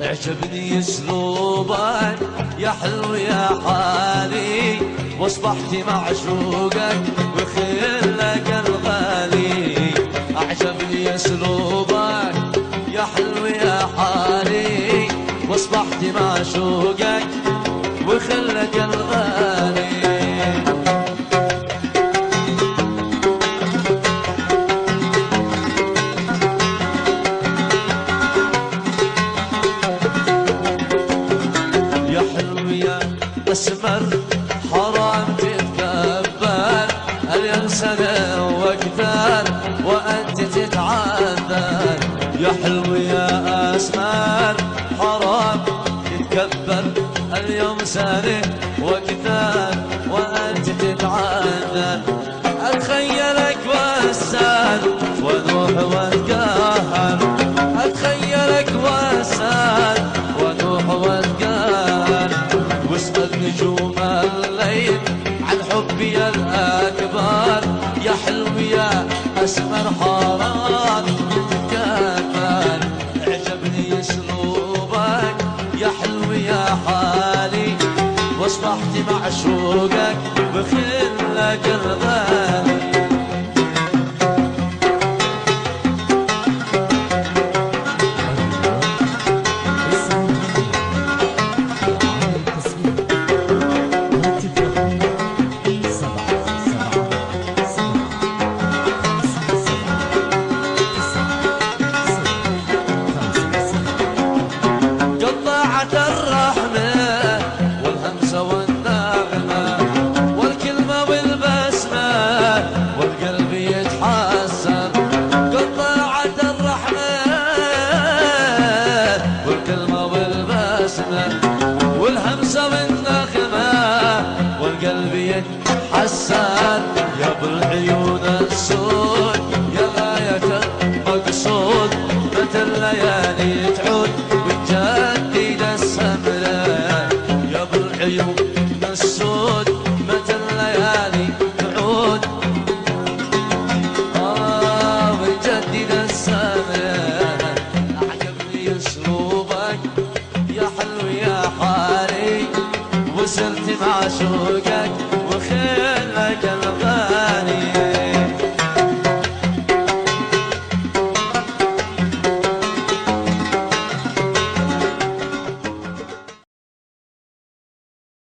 اعجبني اسلوبك يا حلو يا حالي، واصبحت معشوقك وخلك الغالي. اعجبني اسلوبك يا حلو يا حالي، واصبحت معشوقك وخلك الغالي. اسمر حرام تتكبر، اليوم سنة واكثر وانت تتعذر. يا حلو يا اسمر حرام تتكبر، اليوم سنة واكثر وانت تتعذر. اتخيلك واسال ونوح واتقهر، اتخيلك واسال ونوح واتقهر. واسأل نجوم الليل عن حبي الأكبر. يا حلو يا أسمر حرام تتكبر، اعجبني اسلوبك يا حلو يا حالي، واصبحت معشوقك بخلك الغالي. والهمسة والنغمة والقلب يتحسن. يا بالعيون السود يا غاية المقصود مثل ليالي